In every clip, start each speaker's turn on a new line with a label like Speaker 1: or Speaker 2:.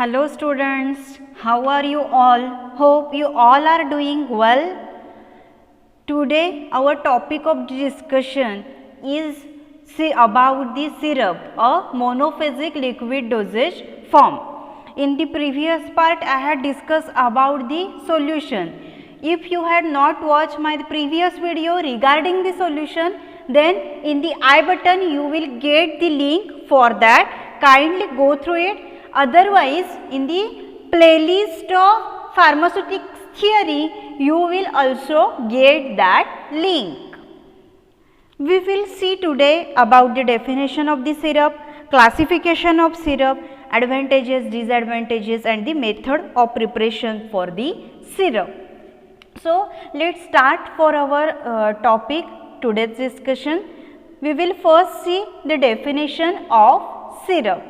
Speaker 1: Hello students, how are you all? Hope you all are doing well. Today our topic of discussion is about the syrup, a monophasic liquid dosage form. In the previous part I had discussed about the solution. If you had not watched my previous video regarding the solution, then in the I button you will get the link for that. Kindly go through it. Otherwise, in the playlist of pharmaceutics theory, you will also get that link. We will see today about the definition of the syrup, classification of syrup, advantages, disadvantages and the method of preparation for the syrup. So, let us start for our topic today's discussion. We will first see the definition of syrup.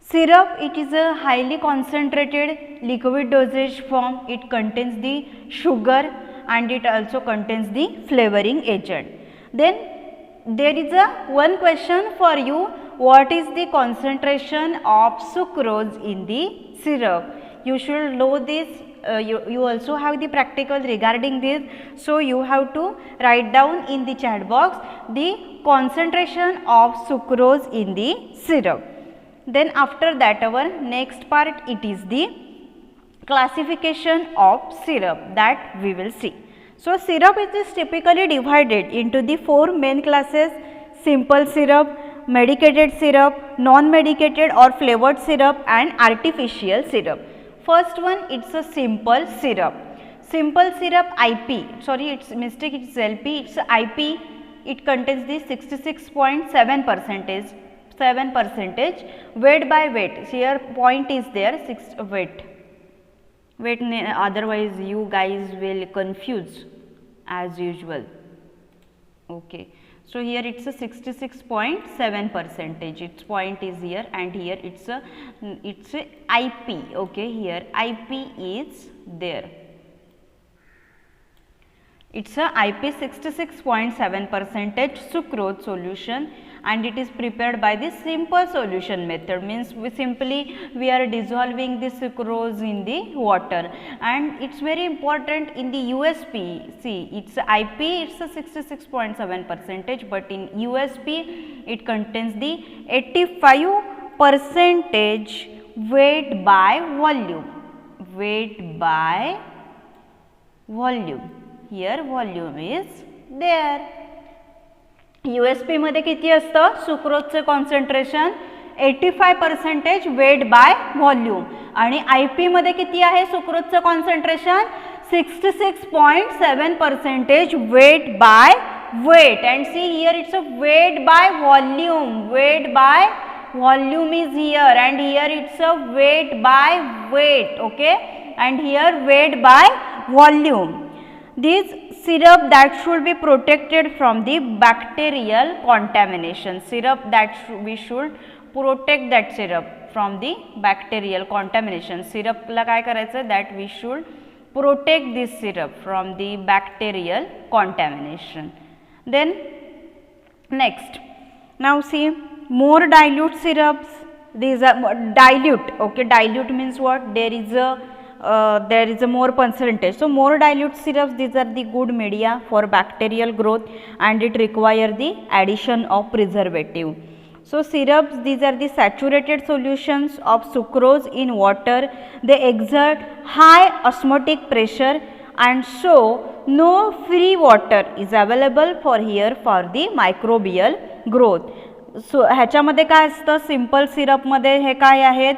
Speaker 1: Syrup, it is a highly concentrated liquid dosage form. It contains the sugar and it also contains the flavoring agent. Then there is one question for you, what is the concentration of sucrose in the syrup? You should know this. You also have the practical regarding this. So, you have to write down in the chat box the concentration of sucrose in the syrup. Then after that our next part, it is the classification of syrup that we will see. So, syrup is typically divided into the four main classes: simple syrup, medicated syrup, non-medicated or flavored syrup and artificial syrup. First one, it's a simple syrup. Simple syrup IP, sorry it's mistake, it's LP, it's IP. It contains the 66.7%. 7% weight by weight, here point is there, weight, otherwise you guys will confuse as usual. Okay, so here it's a 66.7%, its point is here and here it's a IP. Okay, here IP is there. It's a IP 66.7% sucrose solution and it is prepared by the simple solution method, means we are dissolving the sucrose in the water, and it's very important in the USP. See, it's IP, it's a 66.7%, but in USP it contains the 85% weight by volume. Weight by volume. Here volume is there. USP मध्ये किती असतं सुक्रोजचे concentration 85% weight by volume आणि IP मध्ये किती आहे सुक्रोजचे concentration 66.7% weight by weight. And see here it's a weight by volume. Weight by volume is here and here it's a weight by weight. Okay, and here weight by volume. This syrup that should be protected from the bacterial contamination. Syrup that we should protect that syrup from the bacterial contamination. Syrup ला काय करायचं, that we should protect this syrup from the bacterial contamination. Then next, now see more dilute syrups. These are dilute. Okay, dilute means what? There is a more percentage. So, more dilute syrups, these are the good media for bacterial growth and it require the addition of preservative. So, syrups, these are the saturated solutions of sucrose in water. They exert high osmotic pressure and so no free water is available for the microbial growth. So, ह्याच्यामध्ये काय असतं simple सिरपमध्ये हे काय आहेत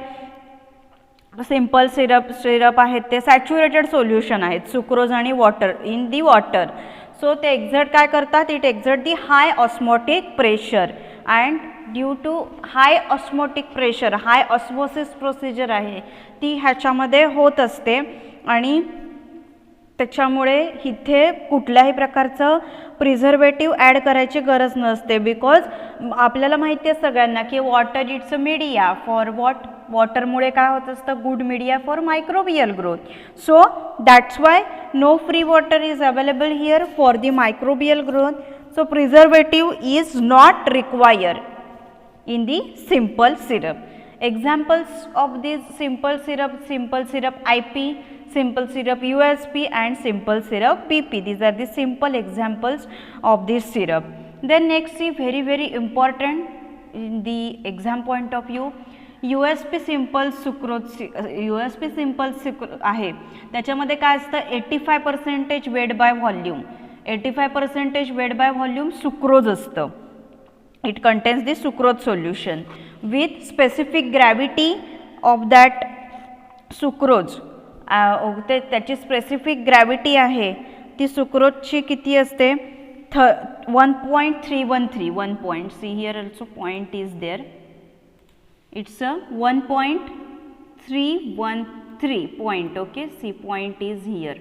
Speaker 1: simple syrup आहेत ते saturated solution आहेत sucrose आणि water in the water. So ते एक्झर्ट काय करतात, it exert the high osmotic pressure and due to high osmotic pressure high osmosis procedure आहे ती ह्याच्यामध्ये होत असते आणि त्याच्यामुळे इथे कुठल्याही प्रकारचं प्रिझर्वेटिव्ह ॲड करायची गरज नसते. बिकॉज आपल्याला माहिती आहे सगळ्यांना की water it's a media for वॉटरमुळे काय होत असतं good media for microbial growth. So that's why no free water is available here for the microbial growth. So preservative is not required in the simple syrup. Examples of this simple syrup IP, simple syrup USP and simple syrup BP. These are the simple examples of this syrup. Then next is very important in the exam point of view. USP simple sucrose USP simple sucrose आहे त्याच्यामध्ये काय असतं 85% weight by volume 85% weight by volume sucrose असतं. It contains the sucrose solution with specific gravity of that sucrose. ते त्याची specific gravity आहे ती सुक्रोजची किती असते 1.313 1 point. See here also point is there. It's a 1.313 point. Okay, see point is here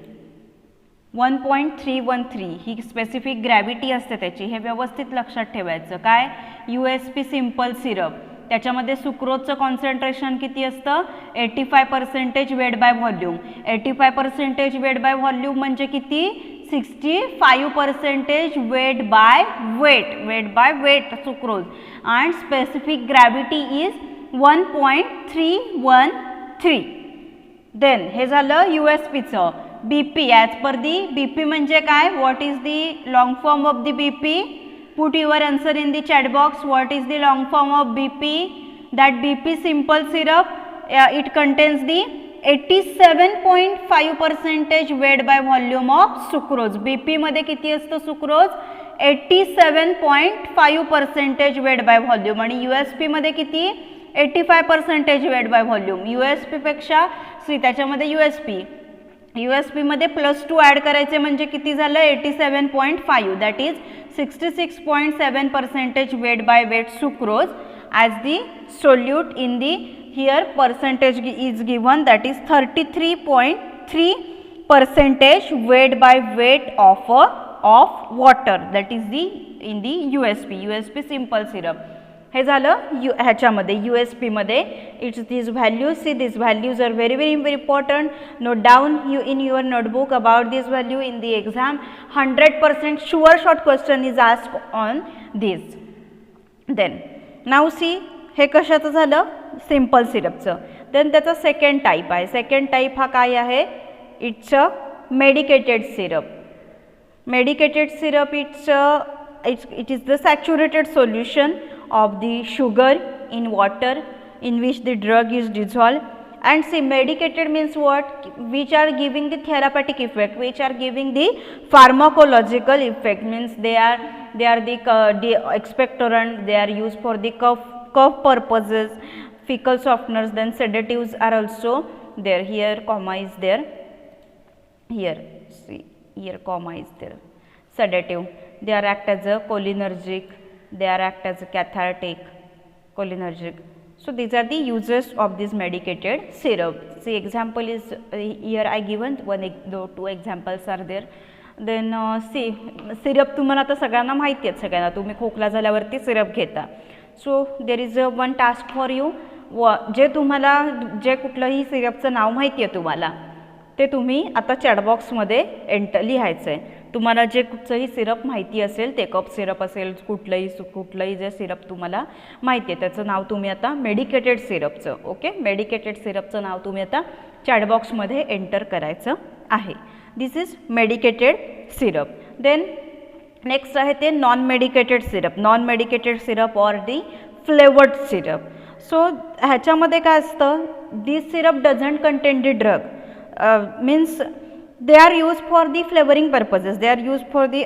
Speaker 1: 1.313 he specific gravity असते त्याची. हे व्यवस्थित लक्षात ठेवायचं. काय USP सिम्पल सिरप त्याच्यामध्ये सुक्रोजचं कॉन्सन्ट्रेशन किती असतं 85% weight by volume. 85% weight by volume म्हणजे किती 65% wait by wait sucrose and specific gravity is 1.313. then हे झालं USPचं. BP as per the BP म्हणजे काय what is the long form of the BP. put your answer in the chat box. what is the long form of BP. that BP simple syrup it contains the 87.5% wait by volume of sucrose. BP मध्ये किती असतं sucrose 87.5% wait by volume आणि USP मध्ये किती 85% weight by volume. USP पेक्षा त्याच्यामध्ये USP मध्ये +2 add करायचे म्हणजे किती झालं 87.5 that is 66.7% weight by wait sucrose as the solute in the here percentage is given that is 33.3% weight by weight of water that is the in the USP simple syrup. हे झालं ह्याच्यामध्ये USP मध्ये. It's this values. See this values are very important. note down you in your notebook about this value in the exam. 100% sure short question is asked on this. then now see हे कशाचं झालं simple सिरपचं. Then त्याचा second type आहे. Second type हा काय आहे it's a medicated syrup. Medicated syrup it is the saturated solution of the sugar in water in which the drug is dissolved. and see medicated means what which are giving the therapeutic effect which are giving the pharmacological effect means they are the expectorant. they are used for the cough purposes, fecal softeners. then sedatives are also there. here comma is there. here see here comma is there. sedative they are act as a cholinergic. they are act as a cathartic cholinergic. so these are the uses of this medicated syrup. see example is here I given two examples are there. then see syrup तुम्हाला आता सगळ्यांना माहिती आहे. सगळ्यांना तुम्ही खोकला झाल्यावरती syrup घेता. So there is one task for you. जे तुम्हाला जे कुठलंही सिरपचं नाव माहिती आहे तुम्हाला ते तुम्ही आता चॅटबॉक्समध्ये लिहायचं आहे. तुम्हाला जे कुठचंही सिरप माहिती असेल ते कप सिरप असेल कुठलंही जे सिरप तुम्हाला माहिती आहे त्याचं नाव तुम्ही आता मेडिकेटेड सिरपचं ओके मेडिकेटेड सिरपचं नाव तुम्ही आता चॅटबॉक्समध्ये एंटर करायचं आहे. This is medicated syrup. Then next आहे ते non medicated syrup or the flavoured syrup. So ह्याच्यामध्ये काय असतं this syrup doesn't contain the drug means they are use for the flavouring purposes. They are use for the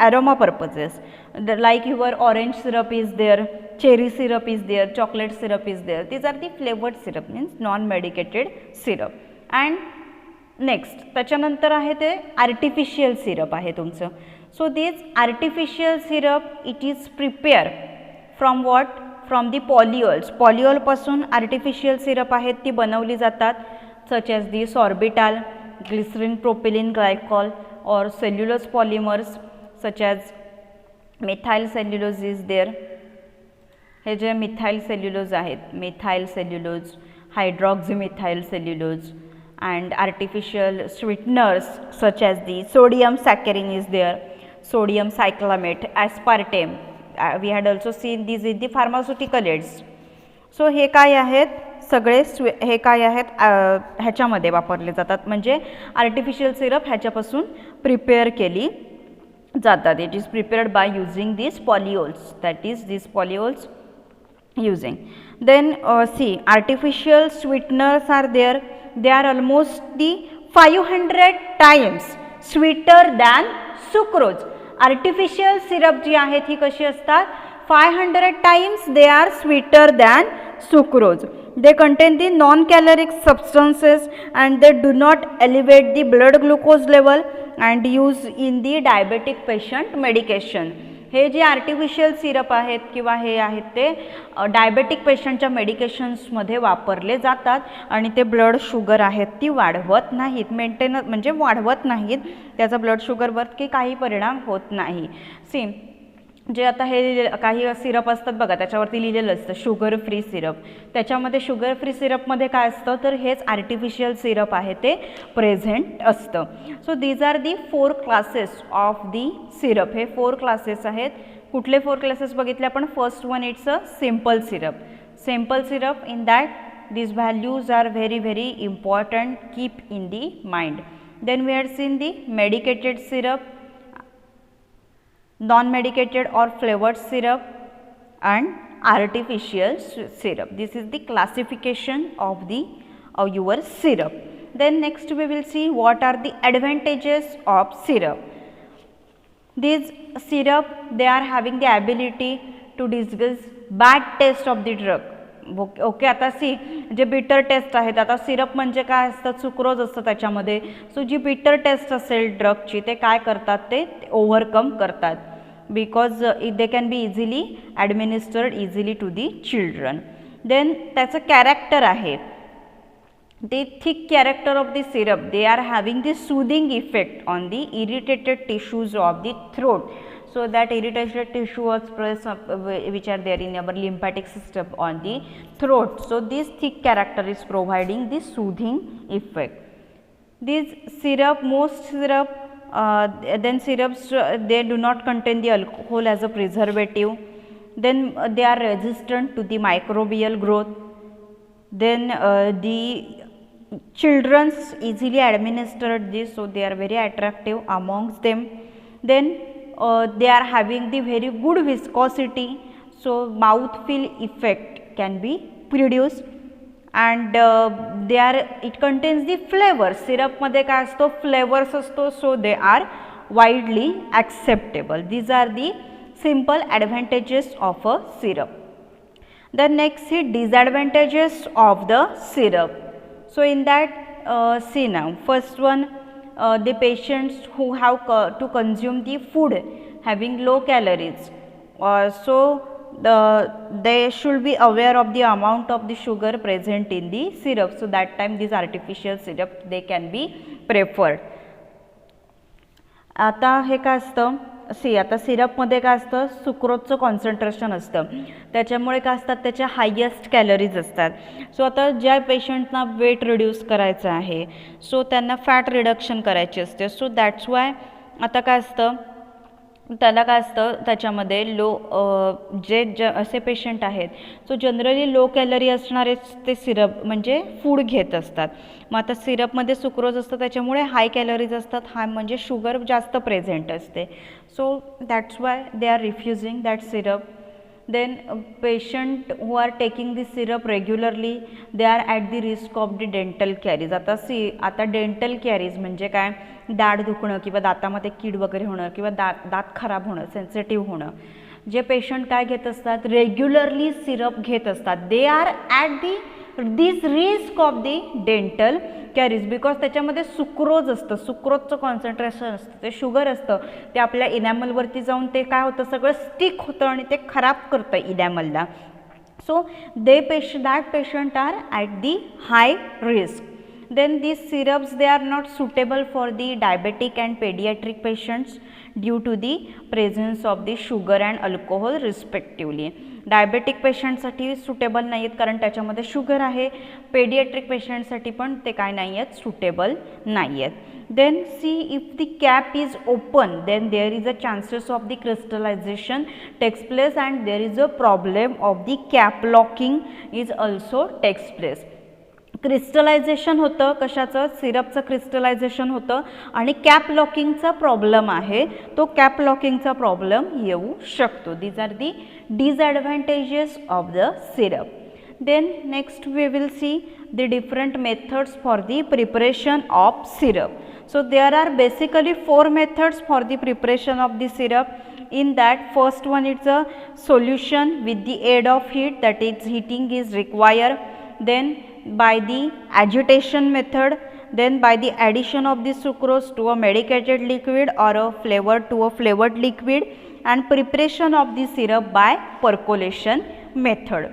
Speaker 1: aroma purposes like your orange syrup is there, cherry syrup is there, chocolate syrup is there. these are the flavored syrup means non medicated syrup. and next त्याच्यानंतर आहे ते artificial syrup आहे तुमचं. So this artificial syrup it is prepare from what from the पॉलिओलपासून artificial syrup आहेत ती बनवली जातात. Such as the sorbitol, glycerin, propylene glycol or cellulose polymers such as methyl cellulose is there. हे जे methyl cellulose आहेत methyl cellulose, hydroxymethyl cellulose and artificial sweeteners such as the sodium saccharin is there, sodium cyclamate, aspartame. We had also seen these in the pharmaceutical aids. सो हे काय आहेत सगळे हे काय आहेत ह्याच्यामध्ये वापरले जातात म्हणजे आर्टिफिशियल सिरप ह्याच्यापासून प्रिपेअर केली जातात. It is prepared by using this polyols, that is this polyols using. Then see, artificial sweeteners are there, they are almost the 500 times sweeter than sucrose. Artificial syrup जी आहेत ही कशी असतात 500 times they are sweeter than sucrose. They contain the non-caloric substances and they do not elevate the blood glucose level and use in the diabetic patient medication. हे जे artificial syrup आहेत किंवा हे आहेत ते diabetic पेशंटच्या मेडिकेशन्समध्ये वापरले जातात आणि ते ब्लड शुगर आहेत ती वाढवत नाहीत, मेंटेन म्हणजे वाढवत नाहीत, त्याचा ब्लड शुगरवर काही परिणाम होत नाही. सी जे आता हे काही सिरप असतात बघा त्याच्यावरती लिहिलेलं असतं शुगर फ्री सिरप, त्याच्यामध्ये शुगर फ्री सिरपमध्ये काय असतं तर हेच आर्टिफिशियल सिरप आहे ते प्रेझेंट असतं. So these are the 4 classes of the syrup. हे 4 क्लासेस आहेत. कुठले 4 क्लासेस बघितले आपण? First one it's a simple syrup. Simple syrup in that these values are very important, keep in the mind. Then we have seen the medicated syrup, non-medicated or flavored syrup and artificial syrup. This is the classification of the your syrup. Then next we will see what are the advantages of syrup. These syrup they are having the ability to disguise bad taste of the drug. Okay आता सी जे bitter taste आहेत आता syrup म्हणजे काय असतं sucrose असतं त्याच्यामध्ये. सो जी bitter taste असेल ड्रगची ते काय करतात ते ओव्हरकम करतात because they can be easily administered easily to the children. Then त्याचं कॅरेक्टर आहे the thick character of the syrup, they are having the soothing effect on the irritated tissues of the throat. So that irritated tissues which are there in our lymphatic system on the throat. So this thick character is providing the soothing effect. This syrup, most syrup, then syrups they do not contain the alcohol as a preservative. Then they are resistant to the microbial growth. Then the children's easily administered this, so they are very attractive amongst them. Then they are having the very good viscosity, so mouth feel effect can be produced. And they are, it contains the flavor. Syrup मध्ये काय असतो flavors असतो, so they are widely acceptable. These are the simple advantages of a syrup. The next is disadvantages of the syrup. So in that see now, first one, the patients who have to consume the food having low calories, so they should be aware of the amount of the sugar present in the syrup. So that time this artificial syrup they can be preferred. आता हे काय असतं सी आता सिरपमध्ये काय असतं सुक्रोजचं concentration असतं, त्याच्यामुळे काय असतात त्याच्या हायेस्ट कॅलरीज असतात. सो आता ज्या पेशंटना वेट रिड्यूस करायचं आहे, सो त्यांना फॅट रिडक्शन करायची असते, सो दॅट्स वाय आता काय असतं त्याला काय असतं त्याच्यामध्ये जे असे पेशंट आहेत सो जनरली लो कॅलरी असणारे ते सिरप म्हणजे फूड घेत असतात. मग आता सिरपमध्ये सुक्रोज असतं त्याच्यामुळे हाय कॅलरीज असतात, हाय म्हणजे शुगर जास्त प्रेझेंट असते, so that's why they are refusing that syrup. Then patient who are taking the syrup regularly, they are at the risk of the dental caries. आता डेंटल कॅरीज म्हणजे काय, दाढ दुखणं किंवा दातामध्ये कीड वगैरे होणं किंवा दात खराब होणं, सेन्सिटिव्ह होणं. जे पेशंट काय घेत असतात रेग्युलरली सिरप घेत असतात, they are at this risk of the dental caries, because त्याच्यामध्ये सुक्रोज असतं, सुक्रोजचं कॉन्सन्ट्रेशन असतं, ते शुगर असतं, ते आपल्या इनॅमलवरती जाऊन ते काय होतं सगळं स्टिक होतं आणि ते खराब करतं इनॅमलला. So that patient are at the high risk. Then these syrups they are not suitable for the diabetic and pediatric patients due to the presence of the sugar and alcohol respectively. Diabetic पेशंटसाठी suitable नाही आहेत कारण त्याच्यामध्ये sugar आहे. Paediatric पेशंटसाठी पण ते काय नाही आहेत, सुटेबल नाही आहेत. Then see, if the cap is open, then there is a chances of the crystallization takes place and there is a problem of the cap locking is also takes place. Crystallisation होतं कशाचं, सिरपचं crystallisation होतं आणि cap लॉकिंगचा problem आहे, तो cap लॉकिंगचा problem येऊ शकतो. These are the disadvantages of the syrup. Then next we will see the different methods for the preparation of syrup. So there are basically 4 methods for the preparation of the syrup. In that, first one is a solution with the aid of heat, that is heating is required. Then by the agitation method, then by the addition of the sucrose to a medicated liquid or a flavor to a flavored liquid, and preparation of the syrup by percolation method.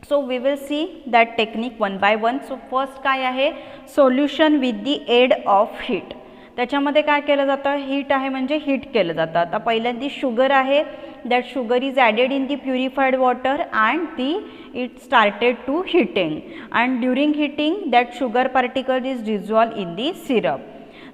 Speaker 1: So we will see that technique one by one. So first काय आहे, solution with the aid of heat. त्याच्यामध्ये काय केलं जातं, heat आहे म्हणजे heat केलं जातं. आता पहिल्यांदा शुगर आहे, that sugar is added in the purified water and it started to heating, and during heating that sugar particle is dissolved in the syrup.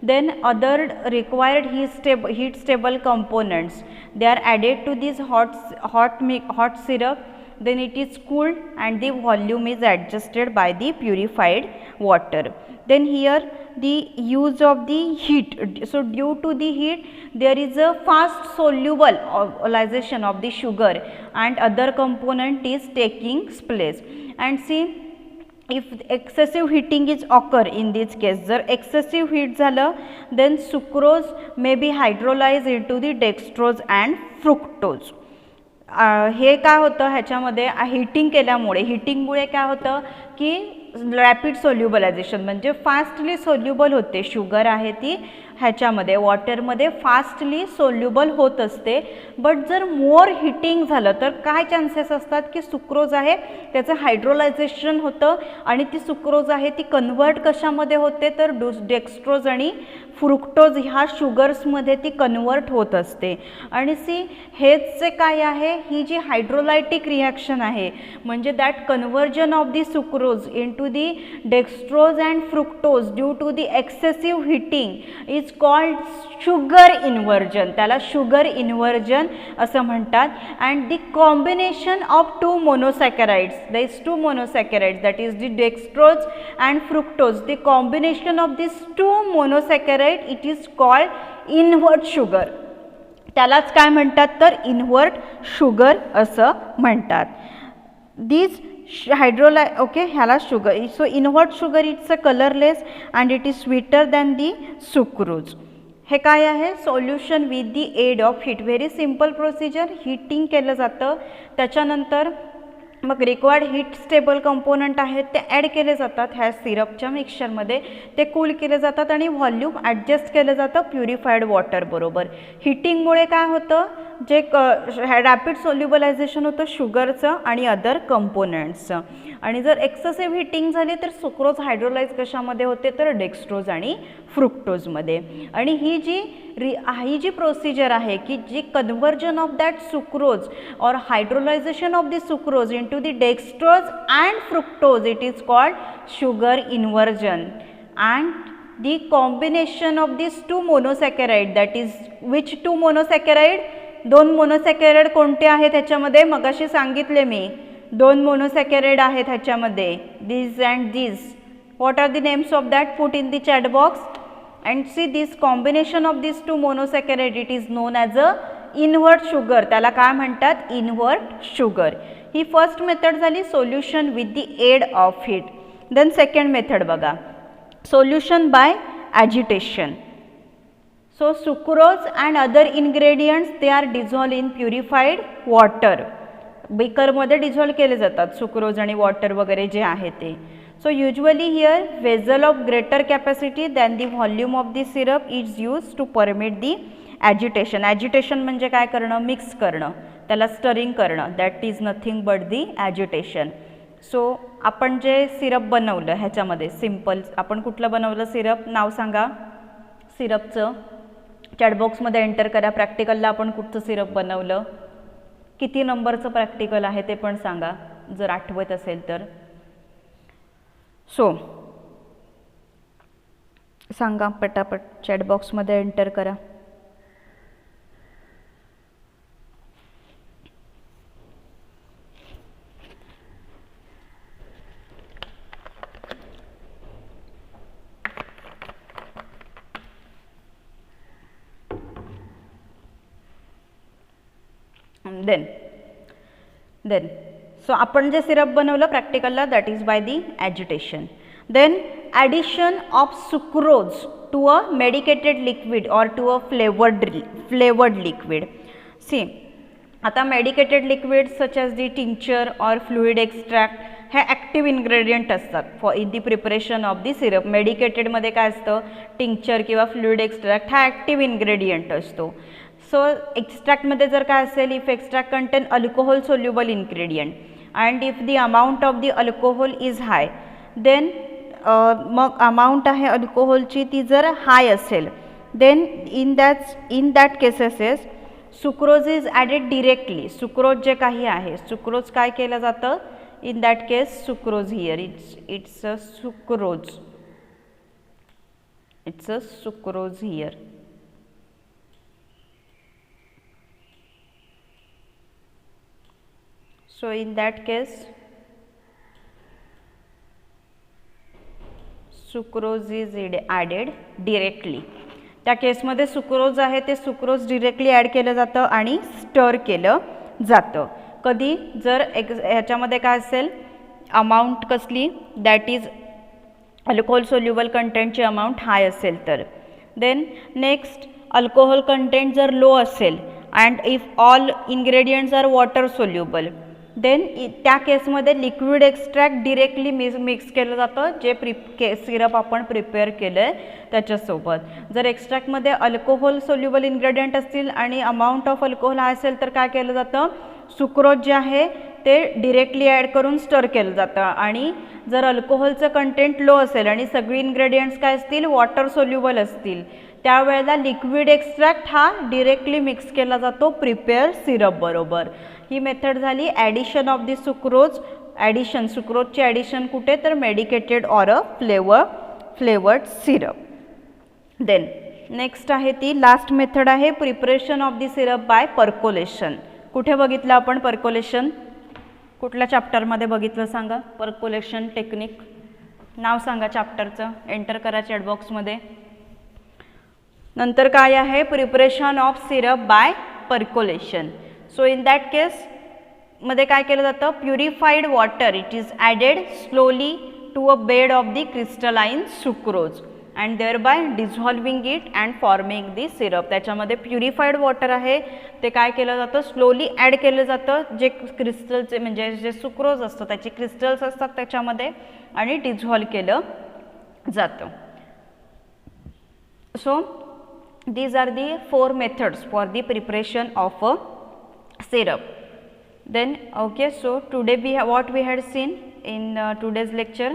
Speaker 1: Then other required heat stable components, they are added to this hot syrup. Then it is cooled and the volume is adjusted by the purified water. Then here the use of the heat, so due to the heat there is a fast solubilization of the sugar and other component is taking place. And see, if excessive heating is occur in this case, जर excessive heat झालं, then sucrose may be hydrolyzed into the dextrose and fructose. हे काय होतं, ह्याच्यामध्ये heating केल्यामुळे, हीटिंगमुळे काय होतं की rapid सोल्युबलायझेशन म्हणजे फास्टली सोल्युबल होते, शुगर आहे ती ह्याच्यामध्ये वॉटरमध्ये फास्टली सोल्युबल होत असते. बट जर मोर हिटिंग झालं तर काय चान्सेस असतात की सुक्रोज आहे त्याचं हायड्रोलायझेशन होतं आणि ती सुक्रोज आहे ती कन्वर्ट कशामध्ये होते तर डेक्स्ट्रोज आणि फ्रुक्टोज ह्या शुगर्समध्ये ती कन्वर्ट होत असते. आणि सी हेच जे काय आहे, ही जी हायड्रोलायटिक रिॲक्शन आहे म्हणजे that conversion of the sucrose into the dextrose and fructose due to the excessive heating is called sugar inversion, त्याला शुगर इन्व्हर्जन असं म्हणतात. And the combination of two monosaccharides, there is two monosaccharides, that is the dextrose and fructose, the combination of these two monosaccharide it is called invert sugar, त्यालाच काय म्हणतात तर invert sugar असं म्हणतात. This okay, ह्याला sugar, so invert sugar it's a colourless and it is sweeter than the sucrose. हे काय आहे, solution with the aid of heat, very simple procedure, heating केलं जातं त्याच्यानंतर मग रिक्वायर्ड हीट स्टेबल कंपोनंट आहेत ते ॲड केले जातात ह्या सिरपच्या मिक्सचरमध्ये, ते कूल केले जातात आणि व्हॉल्यूम ॲडजस्ट केलं जातं प्युरिफाईड वॉटर बरोबर. हीटिंगमुळे काय होतं, जे रॅपिड सोल्युबलायझेशन होतं शुगरचं आणि अदर कंपोनंट्सचं. आणि जर एक्सेसिव्ह हीटिंग झाली तर सुक्रोज हायड्रोलाइज कशामध्ये होते तर डेक्स्ट्रोज आणि फ्रुक्टोजमध्ये. आणि ही जी प्रोसिजर आहे की जी conversion of that sucrose or hydrolysation of the sucrose into the dextrose and fructose it is called sugar inversion. And the combination of this two monosaccharide, that is which two monosaccharide, दोन monosaccharide कोणते आहेत ह्याच्यामध्ये, मगाशी सांगितले मी दोन monosaccharide आहेत ह्याच्यामध्ये, this and this. What are the names of that, put in the chat box. And see this combination of these two monosaccharide it is known as a invert sugar, त्याला काय म्हणतात invert sugar. ही first method झाली solution with the aid of heat. Then second method बघा, solution by agitation. So sucrose and other ingredients they are dissolve in purified water, बेकरमध्ये dissolve केले जातात sucrose आणि वॉटर वगैरे जे आहे ते. So usually here vessel of greater capacity than the volume of the syrup is used to permit the agitation. Agitation म्हणजे काय करणं, मिक्स करणं, त्याला स्टरिंग करणं, that is nothing but the agitation. So आपण जे सिरप बनवलं ह्याच्यामध्ये सिम्पल, आपण कुठलं बनवलं सिरप, नाव सांगा सिरपचं, चॅटबॉक्समध्ये एंटर करा. प्रॅक्टिकलला आपण कुठचं सिरप बनवलं, किती नंबरचं प्रॅक्टिकल आहे ते पण सांगा जर आठवत असेल तर. सो सांगा पटापट, चॅट बॉक्समध्ये एंटर करा. देन सो आपण जे सिरप बनवलं प्रॅक्टिकलला that is by the agitation. Then addition of sucrose to a medicated liquid or to a flavoured liquid. See आता medicated liquid such as the tincture or fluid extract हे active ingredient असतात for in the preparation of the syrup. मेडिकेटेडमध्ये काय असतं, tincture किंवा fluid extract हा active ingredient असतो. So एक्स्ट्रॅक्टमध्ये जर काय असेल, if extract contain alcohol soluble ingredient and if the amount of the alcohol is high, then मग अमाऊंट आहे अल्कोहोलची ती जर हाय असेल, then in that cases sucrose is added directly. Sucrose जे काही आहे, सुक्रोज काय केलं जातं in that case, sucrose here it's a sucrose here. So in that case sucrose is added directly. त्या केसमध्ये सुक्रोज आहे ते सुक्रोज डिरेक्टली ॲड केलं जातं आणि स्टर केलं जातं. कधी जर ह्याच्यामध्ये काय असेल, अमाऊंट कसली, दॅट इज अल्कोहोल सोल्युबल कंटेंटची अमाऊंट हाय असेल तर. देन नेक्स्ट अल्कोहोल कंटेंट जर लो असेल and if all ingredients are water soluble, then त्या केसमध्ये लिक्विड एक्स्ट्रॅक्ट डिरेक्टली मिक्स केलं जातं जे सिरप आपण प्रिपेअर केलं आहे त्याच्यासोबत. जर एक्स्ट्रॅक्टमध्ये अल्कोहोल सोल्युबल इन्ग्रेडियंट असतील आणि अमाऊंट ऑफ अल्कोहोल हा असेल तर काय केलं जातं, सुक्रोज जे आहे ते डिरेक्टली ॲड करून स्टर केलं जातं. आणि जर अल्कोहोलचं कंटेंट लो असेल आणि सगळी इन्ग्रेडियंट्स काय असतील वॉटर सोल्युबल असतील, त्यावेळेला लिक्विड एक्स्ट्रॅक्ट हा डिरेक्टली मिक्स केला जातो प्रिपेअर सिरप बरोबर. ही मेथड झाली addition of the sucrose. Addition, सुक्रोजची ॲडिशन कुठे तर medicated or a flavoured syrup. Then next आहे ती लास्ट मेथड आहे preparation of the syrup by percolation. कुठे बघितलं आपण पर्कोलेशन, कुठल्या चॅप्टरमध्ये बघितलं सांगा. पर्कोलेशन टेक्निक नाव सांगा चॅप्टरचं, एंटर करा चॅटबॉक्समध्ये. नंतर काय आहे preparation of syrup by percolation. So in that case मध्ये काय केलं जातं, purified water it is added slowly to a bed of the crystalline sucrose and thereby dissolving it and forming the syrup. त्याच्यामध्ये purified water आहे ते काय केलं जातं, स्लोली ॲड केलं जातं जे क्रिस्टलचे म्हणजे जे सुक्रोज असतं त्याचे क्रिस्टल्स असतात त्याच्यामध्ये आणि डिझॉल्व केलं जातं. सो these are the 4 methods for the preparation of a syrup. Then okay, so today what we had seen in today's lecture,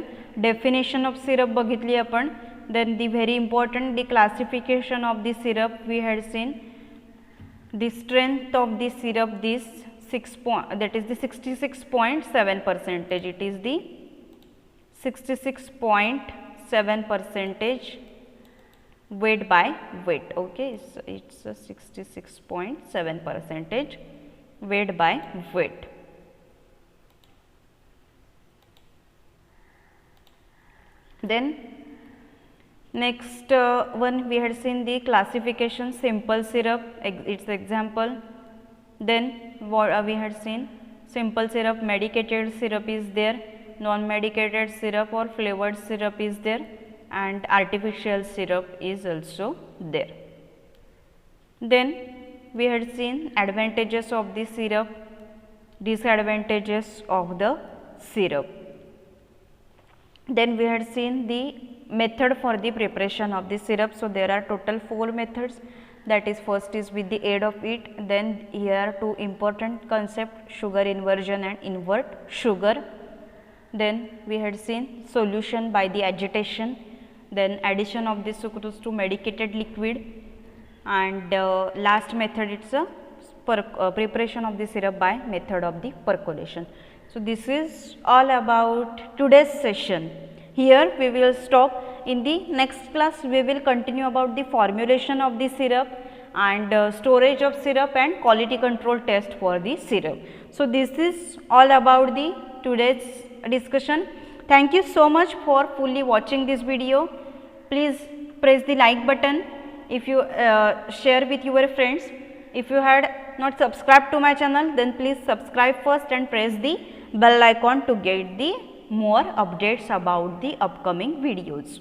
Speaker 1: definition of syrup बघितली आपण. Then the very important the classification of the syrup we had seen. The strength of the syrup this that is the 66.7%. It is the 66.7% weight by weight. Okay, so it's a 66.7% weight by weight. Then next one we had seen the classification simple syrup, its example. Then what we had seen simple syrup, medicated syrup is there, non-medicated syrup or flavored syrup is there, and artificial syrup is also there. Then we had seen advantages of the syrup, disadvantages of the syrup. Then we had seen the method for the preparation of the syrup. So there are total 4 methods, that is first is with the aid of it. Then here are 2 important concepts, sugar inversion and invert sugar. Then we had seen solution by the agitation, then addition of the sucrose to medicated liquid, and last method it's a preparation of the syrup by method of the percolation. So, this is all about today's session. Here we will stop. In the next class we will continue about the formulation of the syrup and storage of syrup and quality control test for the syrup. So, this is all about the today's discussion. Thank you so much for fully watching this video. Please press the like button if you share with your friends. If you had not subscribed to my channel, then please subscribe first and press the bell icon to get the more updates about the upcoming videos.